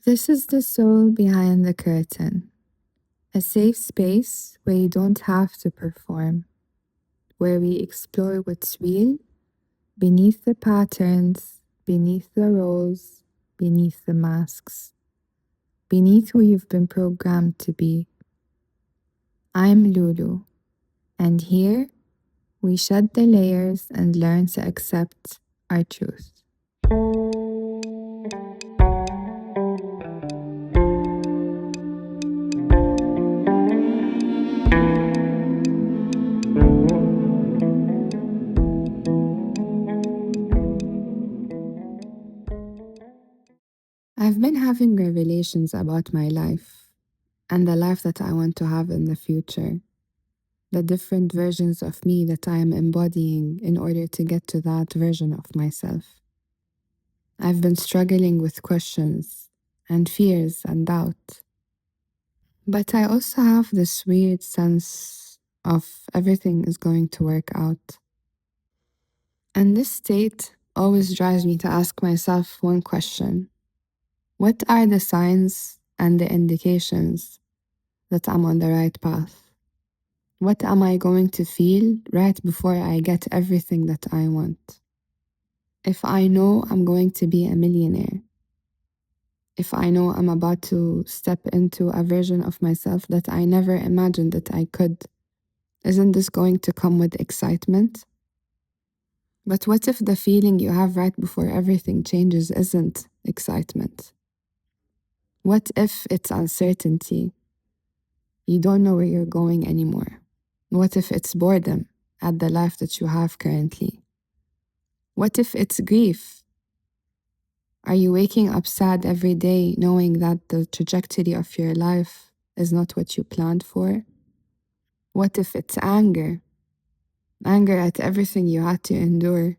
This is the soul behind the curtain, a safe space where you don't have to perform, where we explore what's real beneath the patterns, beneath the roles, beneath the masks, beneath who you've been programmed to be. I'm Lulu, and here we shed the layers and learn to accept our truth. I've been having revelations about my life and the life that I want to have in the future, the different versions of me that I am embodying in order to get to that version of myself. I've been struggling with questions and fears and doubt. But I also have this weird sense of everything is going to work out. And this state always drives me to ask myself one question. What are the signs and the indications that I'm on the right path? What am I going to feel right before I get everything that I want? If I know I'm going to be a millionaire, if I know I'm about to step into a version of myself that I never imagined that I could, isn't this going to come with excitement? But what if the feeling you have right before everything changes isn't excitement? What if it's uncertainty? You don't know where you're going anymore. What if it's boredom at the life that you have currently? What if it's grief? Are you waking up sad every day knowing that the trajectory of your life is not what you planned for? What if it's anger? Anger at everything you had to endure.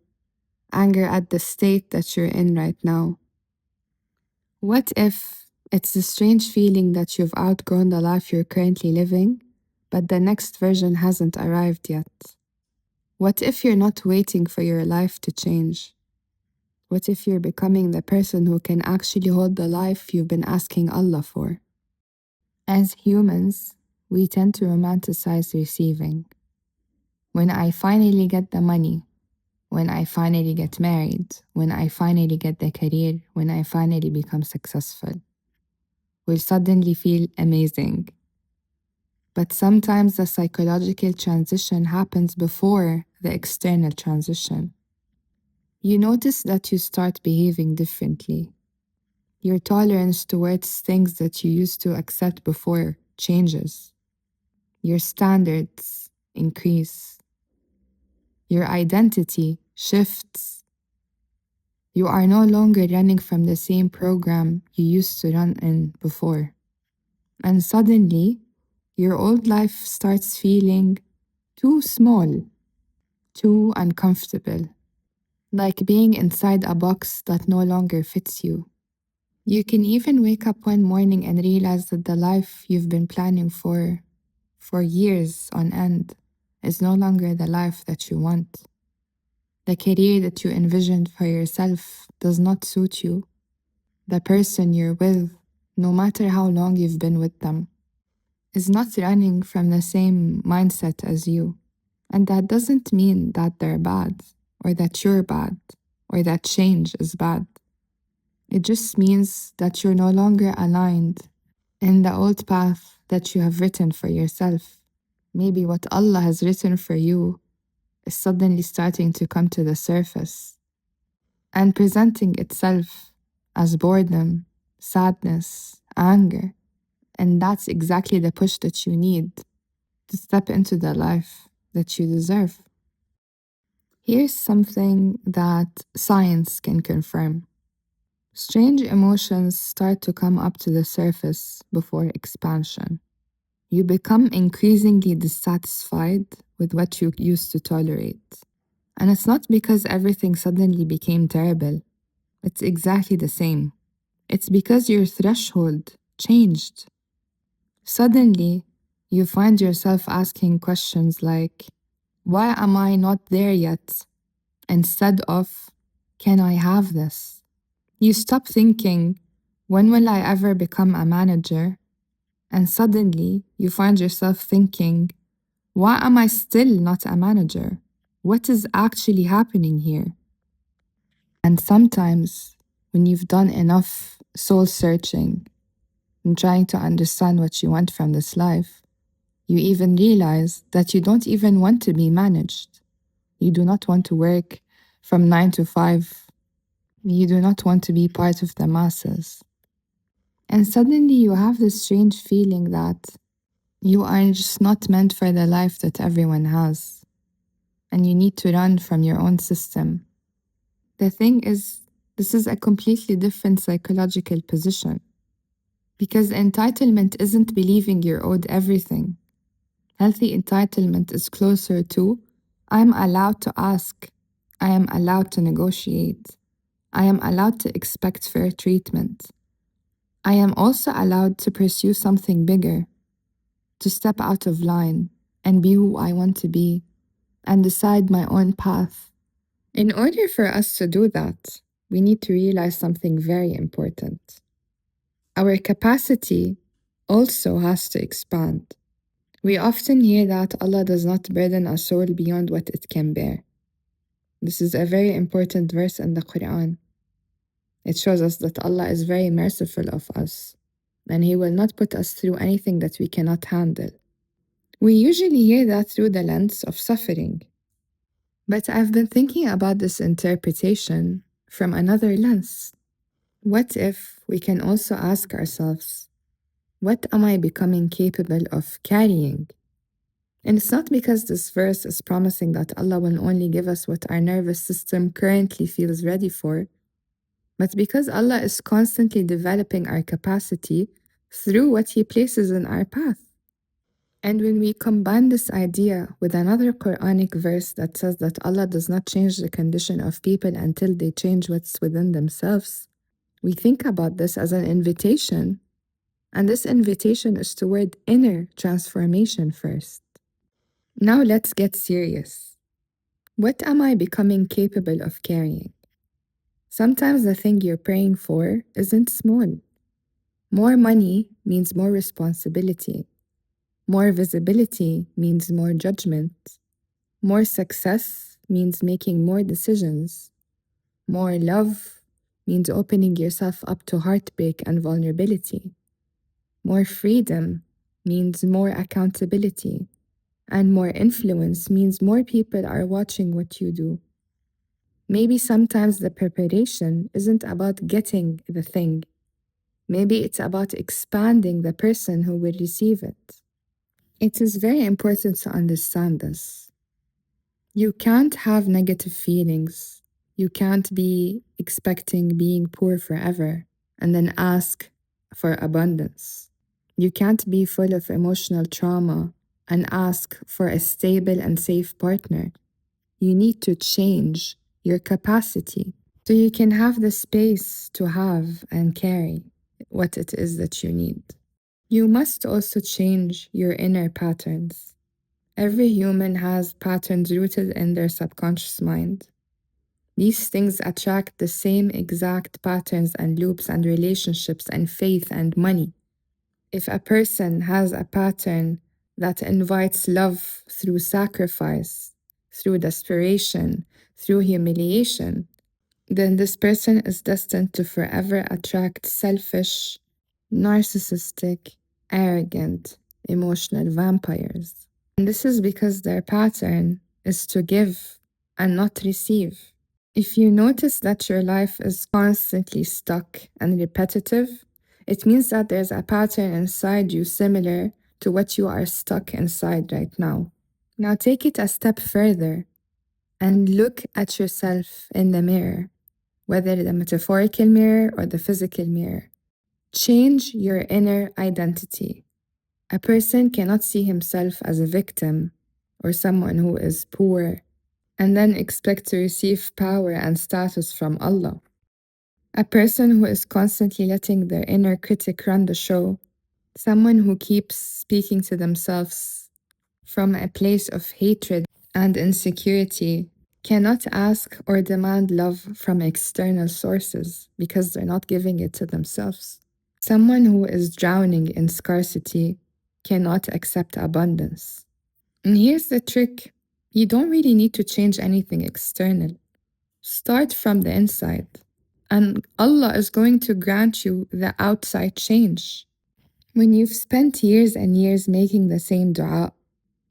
Anger at the state that you're in right now. What if it's the strange feeling that you've outgrown the life you're currently living, but the next version hasn't arrived yet? What if you're not waiting for your life to change? What if you're becoming the person who can actually hold the life you've been asking Allah for? As humans, we tend to romanticize receiving. When I finally get the money, when I finally get married, when I finally get the career, when I finally become successful, we'll suddenly feel amazing. But sometimes the psychological transition happens before the external transition. You notice that you start behaving differently. Your tolerance towards things that you used to accept before changes. Your standards increase. Your identity shifts. You are no longer running from the same program you used to run in before. And suddenly, your old life starts feeling too small, too uncomfortable, like being inside a box that no longer fits you. You can even wake up one morning and realize that the life you've been planning for years on end is no longer the life that you want. The career that you envisioned for yourself does not suit you. The person you're with, no matter how long you've been with them, is not running from the same mindset as you. And that doesn't mean that they're bad, or that you're bad, or that change is bad. It just means that you're no longer aligned in the old path that you have written for yourself. Maybe what Allah has written for you is suddenly starting to come to the surface and presenting itself as boredom, sadness, anger. And that's exactly the push that you need to step into the life that you deserve. Here's something that science can confirm. Strange emotions start to come up to the surface before expansion. You become increasingly dissatisfied with what you used to tolerate. And it's not because everything suddenly became terrible. It's exactly the same. It's because your threshold changed. Suddenly, you find yourself asking questions like, why am I not there yet? Instead of, can I have this? You stop thinking, When will I ever become a manager? And suddenly you find yourself thinking, why am I still not a manager? What is actually happening here? And sometimes, when you've done enough soul searching and trying to understand what you want from this life, you even realize that you don't even want to be managed. You do not want to work from 9 to 5. You do not want to be part of the masses. And suddenly you have this strange feeling that you are just not meant for the life that everyone has, and you need to run from your own system. The thing is, this is a completely different psychological position, because entitlement isn't believing you're owed everything. Healthy entitlement is closer to, I am allowed to ask, I am allowed to negotiate, I am allowed to expect fair treatment. I am also allowed to pursue something bigger, to step out of line and be who I want to be and decide my own path. In order for us to do that, we need to realize something very important. Our capacity also has to expand. We often hear that Allah does not burden a soul beyond what it can bear. This is a very important verse in the Quran. It shows us that Allah is very merciful of us, and He will not put us through anything that we cannot handle. We usually hear that through the lens of suffering. But I've been thinking about this interpretation from another lens. What if we can also ask ourselves, what am I becoming capable of carrying? And it's not because this verse is promising that Allah will only give us what our nervous system currently feels ready for, but because Allah is constantly developing our capacity through what He places in our path. And when we combine this idea with another Quranic verse that says that Allah does not change the condition of people until they change what's within themselves, we think about this as an invitation. And this invitation is toward inner transformation first. Now let's get serious. What am I becoming capable of carrying? Sometimes the thing you're praying for isn't small. More money means more responsibility. More visibility means more judgment. More success means making more decisions. More love means opening yourself up to heartbreak and vulnerability. More freedom means more accountability. And more influence means more people are watching what you do. Maybe sometimes the preparation isn't about getting the thing. Maybe it's about expanding the person who will receive it. It is very important to understand this. You can't have negative feelings. You can't be expecting being poor forever and then ask for abundance. You can't be full of emotional trauma and ask for a stable and safe partner. You need to change your capacity so you can have the space to have and carry what it is that you need. You must also change your inner patterns. Every human has patterns rooted in their subconscious mind. These things attract the same exact patterns and loops and relationships and faith and money. If a person has a pattern that invites love through sacrifice, through desperation, through humiliation, then this person is destined to forever attract selfish, narcissistic, arrogant, emotional vampires. And this is because their pattern is to give and not receive. If you notice that your life is constantly stuck and repetitive, it means that there's a pattern inside you similar to what you are stuck inside right now. Now take it a step further and look at yourself in the mirror, whether the metaphorical mirror or the physical mirror. Change your inner identity. A person cannot see himself as a victim or someone who is poor and then expect to receive power and status from Allah. A person who is constantly letting their inner critic run the show, someone who keeps speaking to themselves from a place of hatred and insecurity, cannot ask or demand love from external sources because they're not giving it to themselves. Someone who is drowning in scarcity cannot accept abundance. And here's the trick: you don't really need to change anything external. Start from the inside, and Allah is going to grant you the outside change. When you've spent years and years making the same dua,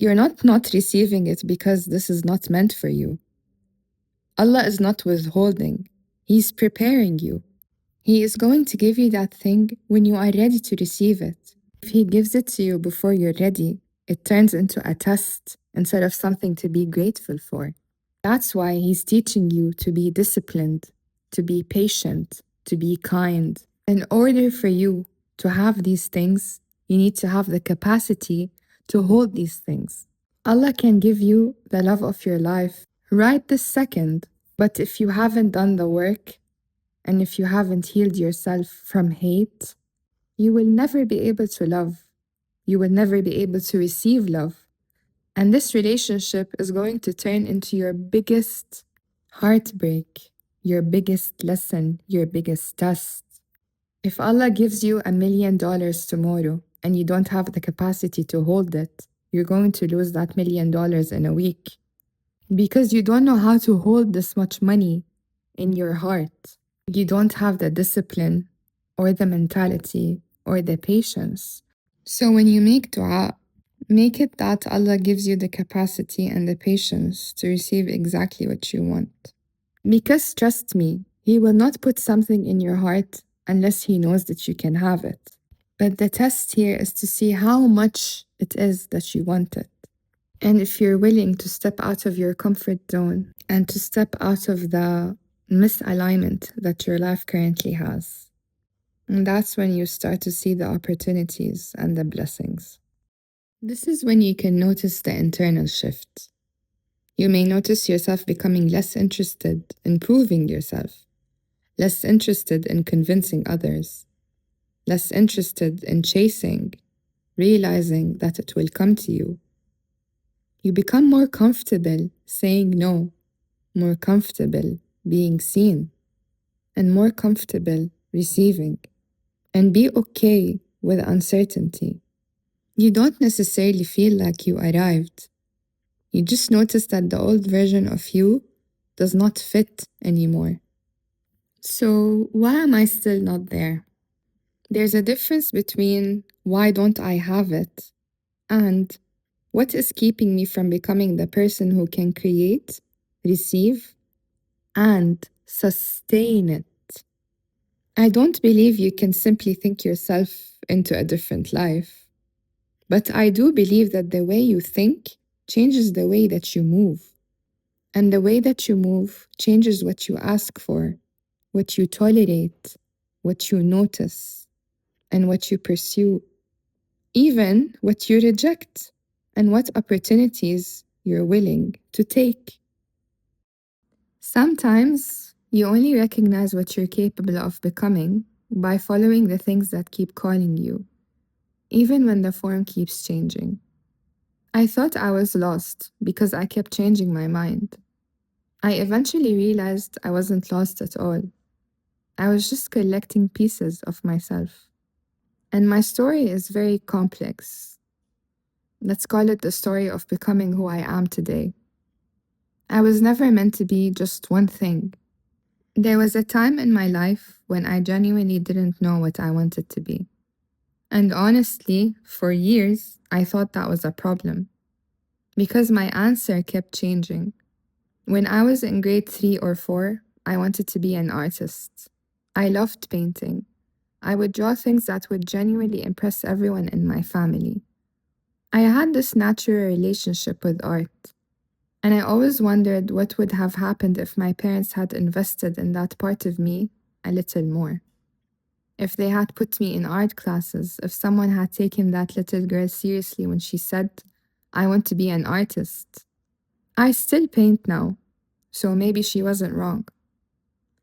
you're not receiving it because this is not meant for you. Allah is not withholding, He's preparing you. He is going to give you that thing when you are ready to receive it. If He gives it to you before you're ready, it turns into a test instead of something to be grateful for. That's why He's teaching you to be disciplined, to be patient, to be kind. In order for you to have these things, you need to have the capacity to hold these things. Allah can give you the love of your life right this second, but if you haven't done the work and if you haven't healed yourself from hate, you will never be able to love. You will never be able to receive love. And this relationship is going to turn into your biggest heartbreak, your biggest lesson, your biggest test. If Allah gives you $1 million tomorrow and you don't have the capacity to hold it, you're going to lose that $1 million in a week because you don't know how to hold this much money in your heart. You don't have the discipline or the mentality or the patience. So when you make dua, make it that Allah gives you the capacity and the patience to receive exactly what you want. Because trust me, He will not put something in your heart unless He knows that you can have it. But the test here is to see how much it is that you want it. And if you're willing to step out of your comfort zone and to step out of the misalignment that your life currently has. And that's when you start to see the opportunities and the blessings. This is when you can notice the internal shift. You may notice yourself becoming less interested in proving yourself, less interested in convincing others, less interested in chasing, realizing that it will come to you. You become more comfortable saying no, more comfortable being seen, and more comfortable receiving. And be okay with uncertainty. You don't necessarily feel like you arrived. You just notice that the old version of you does not fit anymore. So why am I still not there? There's a difference between why don't I have it and what is keeping me from becoming the person who can create, receive, and sustain it. I don't believe you can simply think yourself into a different life, but I do believe that the way you think changes the way that you move. And the way that you move changes what you ask for, what you tolerate, what you notice, and what you pursue, even what you reject, and what opportunities you're willing to take. Sometimes you only recognize what you're capable of becoming by following the things that keep calling you, even when the form keeps changing. I thought I was lost because I kept changing my mind. I eventually realized I wasn't lost at all. I was just collecting pieces of myself. And my story is very complex. Let's call it the story of becoming who I am today. I was never meant to be just one thing. There was a time in my life when I genuinely didn't know what I wanted to be. And honestly, for years, I thought that was a problem because my answer kept changing. When I was in grade 3 or 4, I wanted to be an artist. I loved painting. I would draw things that would genuinely impress everyone in my family. I had this natural relationship with art, and I always wondered what would have happened if my parents had invested in that part of me a little more. If they had put me in art classes, if someone had taken that little girl seriously when she said, "I want to be an artist." I still paint now, so maybe she wasn't wrong.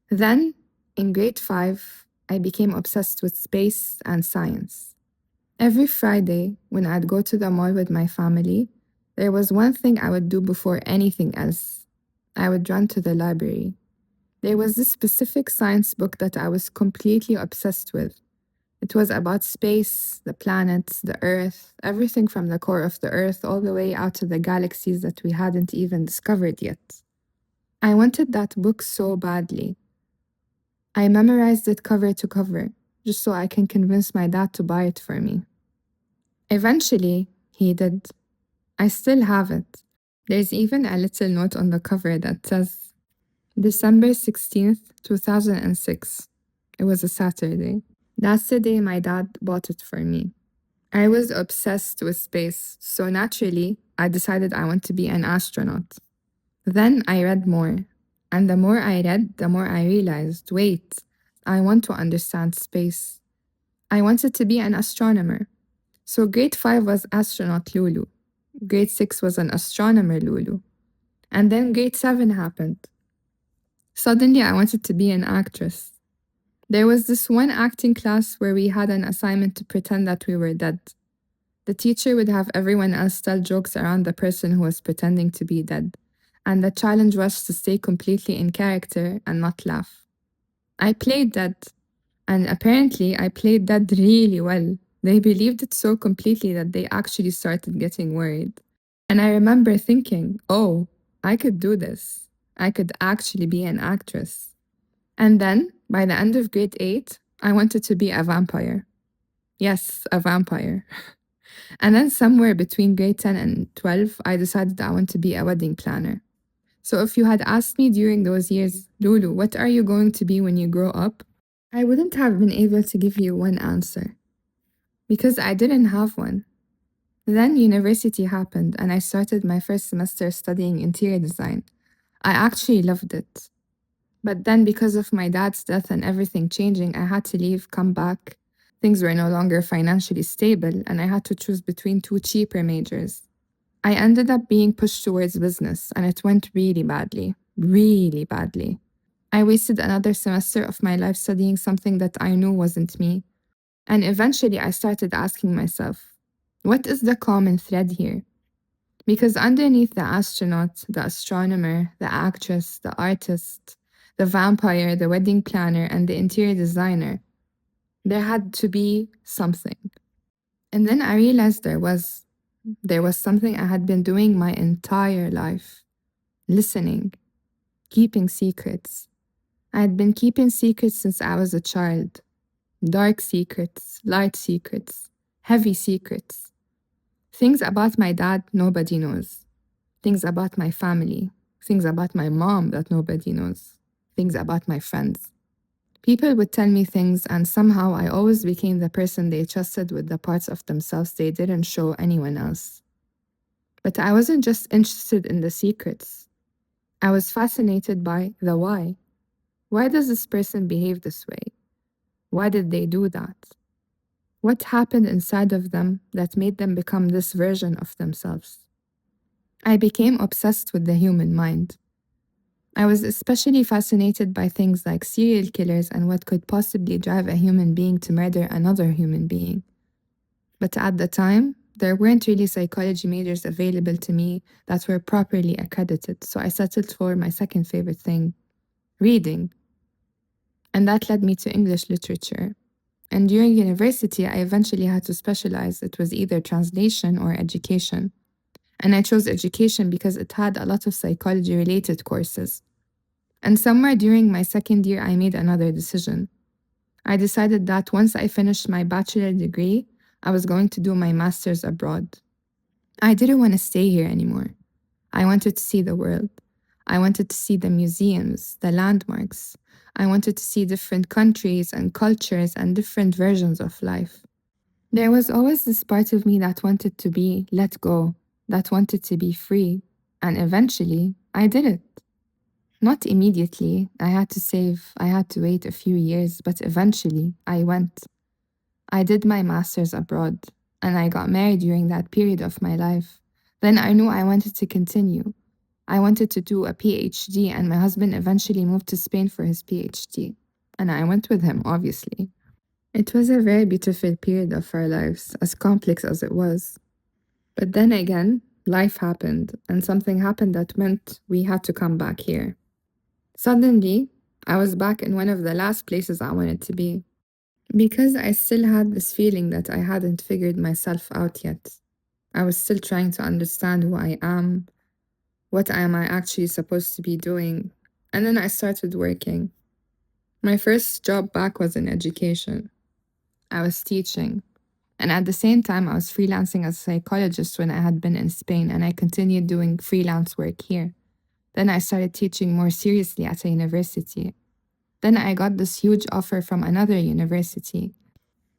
Then, in grade 5, I became obsessed with space and science. Every Friday, when I'd go to the mall with my family, there was one thing I would do before anything else. I would run to the library. There was this specific science book that I was completely obsessed with. It was about space, the planets, the Earth, everything from the core of the Earth all the way out to the galaxies that we hadn't even discovered yet. I wanted that book so badly. I memorized it cover to cover, just so I can convince my dad to buy it for me. Eventually, he did. I still have it. There's even a little note on the cover that says, December 16th, 2006. It was a Saturday. That's the day my dad bought it for me. I was obsessed with space, so naturally, I decided I want to be an astronaut. Then I read more. And the more I read, the more I realized, wait, I want to understand space. I wanted to be an astronomer. So grade 5 was astronaut Lulu. Grade 6 was an astronomer Lulu. And then grade 7 happened. Suddenly I wanted to be an actress. There was this one acting class where we had an assignment to pretend that we were dead. The teacher would have everyone else tell jokes around the person who was pretending to be dead. And the challenge was to stay completely in character and not laugh. I played dead. And apparently I played dead really well. They believed it so completely that they actually started getting worried. And I remember thinking, oh, I could do this. I could actually be an actress. And then, by the end of grade 8, I wanted to be a vampire. Yes, a vampire. And then somewhere between grade 10 and 12, I decided I want to be a wedding planner. So if you had asked me during those years, Lulu, what are you going to be when you grow up? I wouldn't have been able to give you one answer. Because I didn't have one. Then university happened and I started my first semester studying interior design. I actually loved it. But then because of my dad's death and everything changing, I had to leave, come back. Things were no longer financially stable and I had to choose between two cheaper majors. I ended up being pushed towards business and it went really badly. Really badly. I wasted another semester of my life studying something that I knew wasn't me. And eventually I started asking myself, what is the common thread here? Because underneath the astronaut, the astronomer, the actress, the artist, the vampire, the wedding planner, and the interior designer, there had to be something. And then I realized there was something I had been doing my entire life. Listening, keeping secrets. I had been keeping secrets since I was a child. Dark secrets, light secrets, heavy secrets. Things about my dad nobody knows. Things about my family. Things about my mom that nobody knows. Things about my friends. People would tell me things and somehow I always became the person they trusted with the parts of themselves they didn't show anyone else. But I wasn't just interested in the secrets. I was fascinated by the why. Why does this person behave this way? Why did they do that? What happened inside of them that made them become this version of themselves? I became obsessed with the human mind. I was especially fascinated by things like serial killers and what could possibly drive a human being to murder another human being. But at the time, there weren't really psychology majors available to me that were properly accredited, so I settled for my second favorite thing, reading. And that led me to English literature. And during university, I eventually had to specialize. It was either translation or education. And I chose education because it had a lot of psychology-related courses. And somewhere during my second year, I made another decision. I decided that once I finished my bachelor degree, I was going to do my master's abroad. I didn't want to stay here anymore. I wanted to see the world. I wanted to see the museums, the landmarks. I wanted to see different countries and cultures and different versions of life. There was always this part of me that wanted to be let go, that wanted to be free, and eventually I did it. Not immediately, I had to save, I had to wait a few years, but eventually I went. I did my master's abroad, and I got married during that period of my life. Then I knew I wanted to continue. I wanted to do a PhD, and my husband eventually moved to Spain for his PhD. And I went with him, obviously. It was a very beautiful period of our lives, as complex as it was. But then again, life happened, and something happened that meant we had to come back here. Suddenly, I was back in one of the last places I wanted to be, because I still had this feeling that I hadn't figured myself out yet. I was still trying to understand who I am, what am I actually supposed to be doing, and then I started working. My first job back was in education. I was teaching. And at the same time, I was freelancing as a psychologist when I had been in Spain, and I continued doing freelance work here. Then I started teaching more seriously at a university. Then I got this huge offer from another university.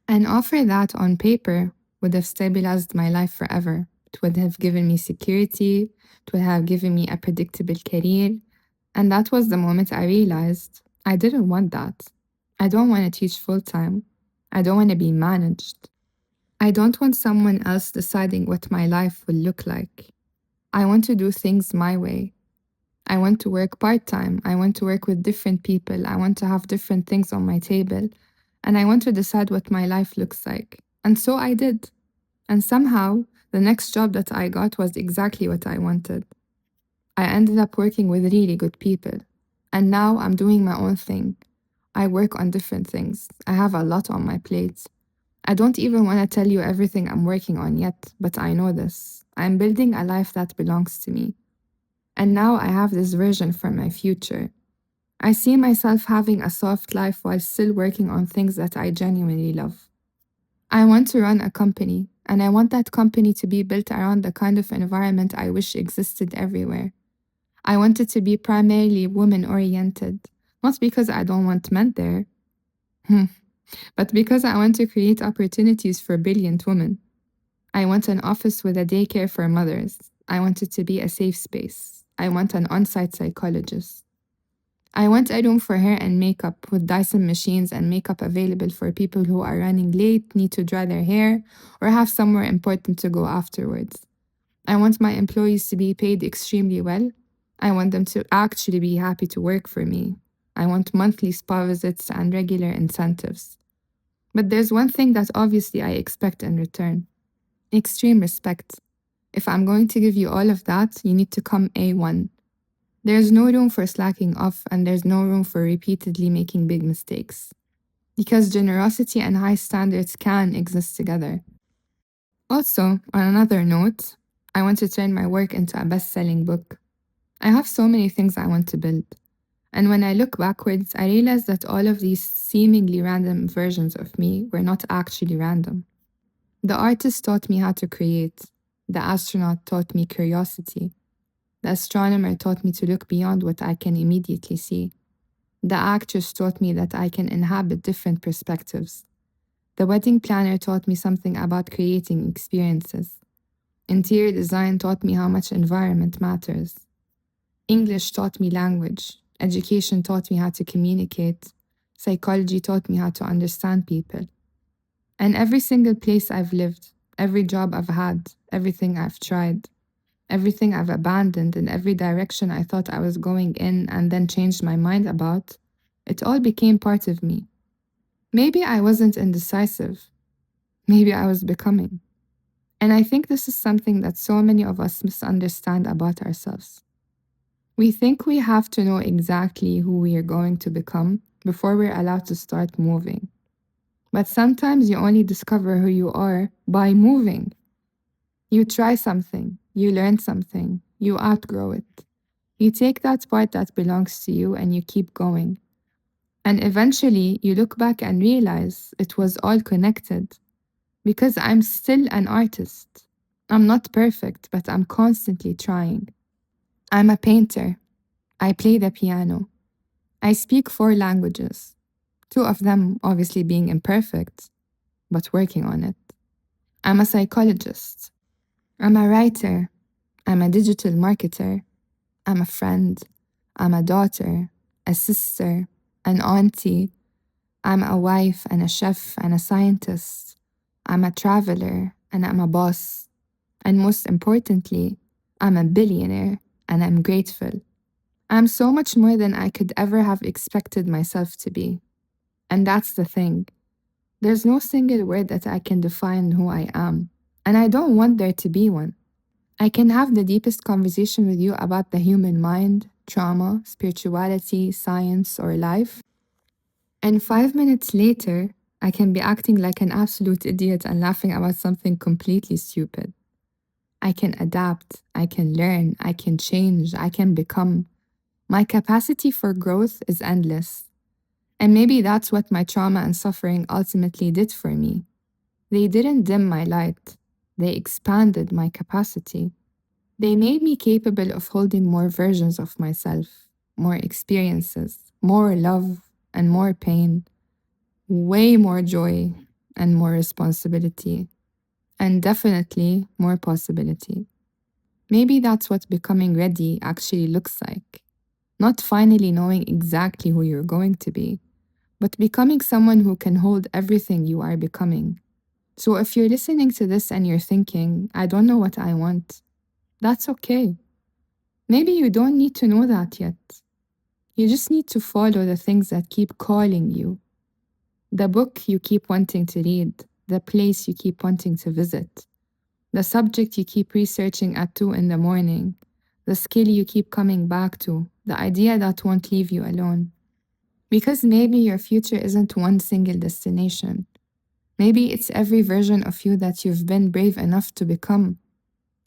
An offer that, on paper, would have stabilized my life forever. It would have given me security, it would have given me a predictable career. And that was the moment I realized I didn't want that. I don't want to teach full time. I don't want to be managed. I don't want someone else deciding what my life will look like. I want to do things my way. I want to work part time. I want to work with different people. I want to have different things on my table. And I want to decide what my life looks like. And so I did. And somehow, the next job that I got was exactly what I wanted. I ended up working with really good people. And now I'm doing my own thing. I work on different things. I have a lot on my plate. I don't even want to tell you everything I'm working on yet, but I know this. I'm building a life that belongs to me. And now I have this vision for my future. I see myself having a soft life while still working on things that I genuinely love. I want to run a company, and I want that company to be built around the kind of environment I wish existed everywhere. I want it to be primarily women oriented, not because I don't want men there, but because I want to create opportunities for brilliant women. I want an office with a daycare for mothers. I want it to be a safe space. I want an on site psychologist. I want a room for hair and makeup with Dyson machines and makeup available for people who are running late, need to dry their hair, or have somewhere important to go afterwards. I want my employees to be paid extremely well. I want them to actually be happy to work for me. I want monthly spa visits and regular incentives. But there's one thing that obviously I expect in return: extreme respect. If I'm going to give you all of that, you need to come A1. There's no room for slacking off, and there's no room for repeatedly making big mistakes. Because generosity and high standards can exist together. Also, on another note, I want to turn my work into a best-selling book. I have so many things I want to build. And when I look backwards, I realize that all of these seemingly random versions of me were not actually random. The artist taught me how to create. The astronaut taught me curiosity. The astronomer taught me to look beyond what I can immediately see. The actress taught me that I can inhabit different perspectives. The wedding planner taught me something about creating experiences. Interior design taught me how much environment matters. English taught me language. Education taught me how to communicate. Psychology taught me how to understand people. And every single place I've lived, every job I've had, everything I've tried, everything I've abandoned, and every direction I thought I was going in and then changed my mind about, it all became part of me. Maybe I wasn't indecisive. Maybe I was becoming. And I think this is something that so many of us misunderstand about ourselves. We think we have to know exactly who we are going to become before we're allowed to start moving. But sometimes you only discover who you are by moving. You try something, you learn something, you outgrow it. You take that part that belongs to you and you keep going. And eventually you look back and realize it was all connected. Because I'm still an artist. I'm not perfect, but I'm constantly trying. I'm a painter. I play the piano. I speak 4 languages, 2 of them obviously being imperfect, but working on it. I'm a psychologist. I'm a writer. I'm a digital marketer. I'm a friend. I'm a daughter, a sister, an auntie. I'm a wife and a chef and a scientist. I'm a traveler and I'm a boss. And most importantly, I'm a billionaire and I'm grateful. I'm so much more than I could ever have expected myself to be. And that's the thing. There's no single word that I can define who I am. And I don't want there to be one. I can have the deepest conversation with you about the human mind, trauma, spirituality, science, or life. And 5 minutes later, I can be acting like an absolute idiot and laughing about something completely stupid. I can adapt, I can learn, I can change, I can become. My capacity for growth is endless. And maybe that's what my trauma and suffering ultimately did for me. They didn't dim my light, they expanded my capacity. They made me capable of holding more versions of myself, more experiences, more love and more pain, way more joy and more responsibility, and definitely more possibility. Maybe that's what becoming ready actually looks like. Not finally knowing exactly who you're going to be, but becoming someone who can hold everything you are becoming. So if you're listening to this and you're thinking, I don't know what I want, that's okay. Maybe you don't need to know that yet. You just need to follow the things that keep calling you. The book you keep wanting to read, the place you keep wanting to visit, the subject you keep researching at 2 in the morning, the skill you keep coming back to, the idea that won't leave you alone. Because maybe your future isn't one single destination. Maybe it's every version of you that you've been brave enough to become.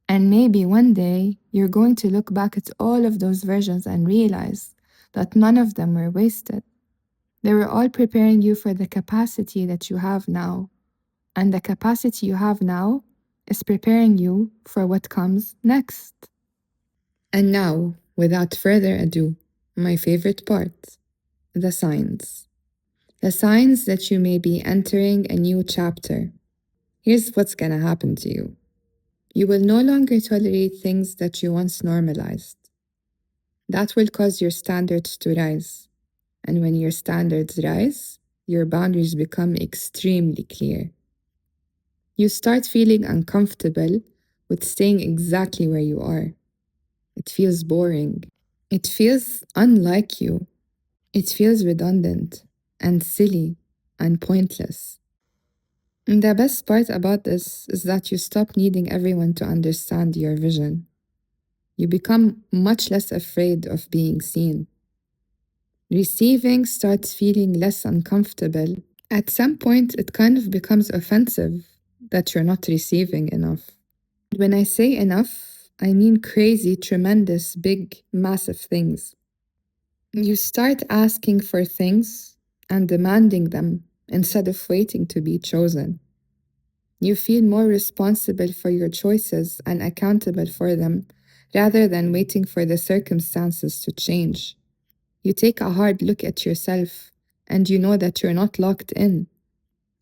And maybe one day you're going to look back at all of those versions and realize that none of them were wasted. They were all preparing you for the capacity that you have now. And the capacity you have now is preparing you for what comes next. And now, without further ado, my favorite part, the signs. The signs that you may be entering a new chapter. Here's what's gonna happen to you. You will no longer tolerate things that you once normalized. That will cause your standards to rise. And when your standards rise, your boundaries become extremely clear. You start feeling uncomfortable with staying exactly where you are. It feels boring. It feels unlike you. It feels redundant and silly and pointless. And the best part about this is that you stop needing everyone to understand your vision. You become much less afraid of being seen. Receiving starts feeling less uncomfortable. At some point, it kind of becomes offensive that you're not receiving enough. When I say enough, I mean crazy, tremendous, big, massive things. You start asking for things and demanding them instead of waiting to be chosen. You feel more responsible for your choices and accountable for them rather than waiting for the circumstances to change. You take a hard look at yourself and you know that you're not locked in.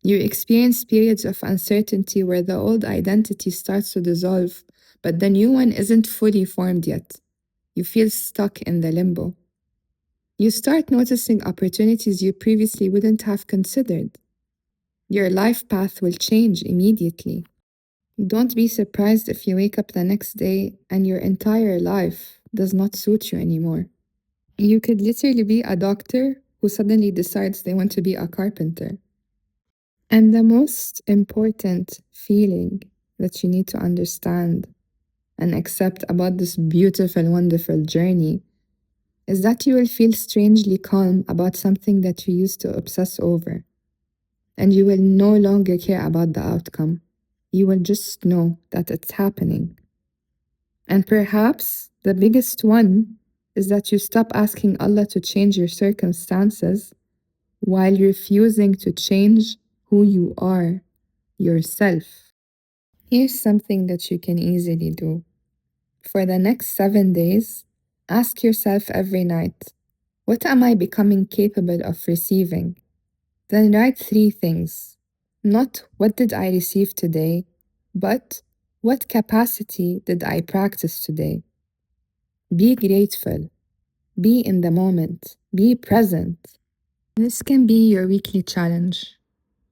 You experience periods of uncertainty where the old identity starts to dissolve, but the new one isn't fully formed yet. You feel stuck in the limbo. You start noticing opportunities you previously wouldn't have considered. Your life path will change immediately. Don't be surprised if you wake up the next day and your entire life does not suit you anymore. You could literally be a doctor who suddenly decides they want to be a carpenter. And the most important feeling that you need to understand and accept about this beautiful, wonderful journey is that you will feel strangely calm about something that you used to obsess over. And you will no longer care about the outcome. You will just know that it's happening. And perhaps the biggest one is that you stop asking Allah to change your circumstances while refusing to change who you are, yourself. Here's something that you can easily do. For the next 7 days, ask yourself every night, what am I becoming capable of receiving? Then write 3 things. Not what did I receive today, but what capacity did I practice today? Be grateful. Be in the moment. Be present. This can be your weekly challenge.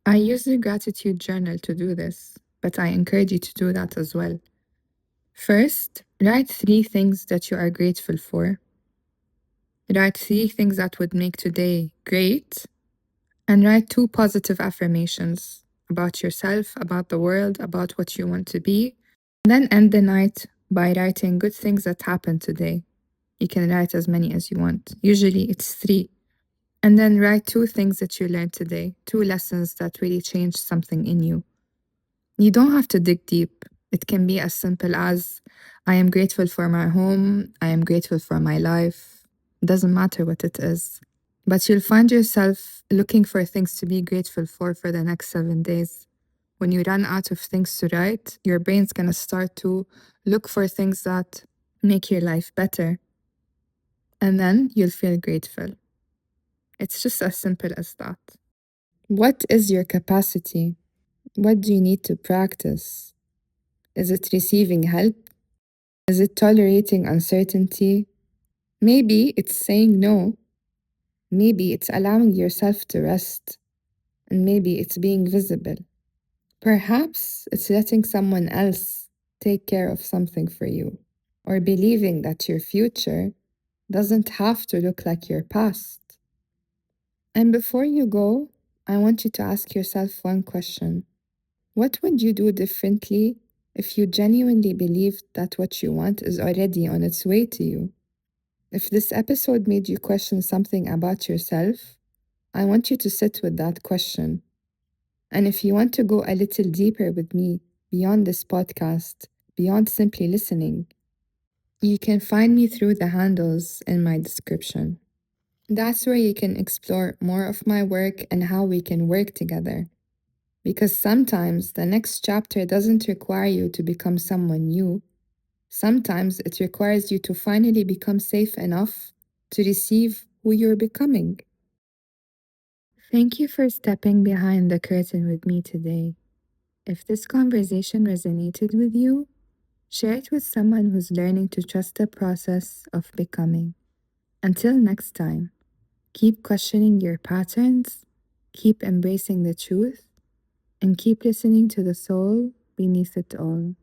I use the gratitude journal to do this, but I encourage you to do that as well. First, write 3 things that you are grateful for. Write 3 things that would make today great. And write 2 positive affirmations about yourself, about the world, about what you want to be. Then end the night by writing good things that happened today. You can write as many as you want. Usually it's 3. And then write 2 things that you learned today, 2 lessons that really changed something in you. You don't have to dig deep. It can be as simple as I am grateful for my home, I am grateful for my life. Doesn't matter what it is. But you'll find yourself looking for things to be grateful for the next 7 days. When you run out of things to write, your brain's gonna start to look for things that make your life better. And then you'll feel grateful. It's just as simple as that. What is your capacity? What do you need to practice? Is it receiving help? Is it tolerating uncertainty? Maybe it's saying no. Maybe it's allowing yourself to rest. And maybe it's being visible. Perhaps it's letting someone else take care of something for you, or believing that your future doesn't have to look like your past. And before you go, I want you to ask yourself one question. What would you do differently if you genuinely believed that what you want is already on its way to you? If this episode made you question something about yourself, I want you to sit with that question. And if you want to go a little deeper with me, beyond this podcast, beyond simply listening, you can find me through the handles in my description. That's where you can explore more of my work and how we can work together. Because sometimes the next chapter doesn't require you to become someone new. Sometimes it requires you to finally become safe enough to receive who you're becoming. Thank you for stepping behind the curtain with me today. If this conversation resonated with you, share it with someone who's learning to trust the process of becoming. Until next time, keep questioning your patterns, keep embracing the truth, and keep listening to the soul beneath it all.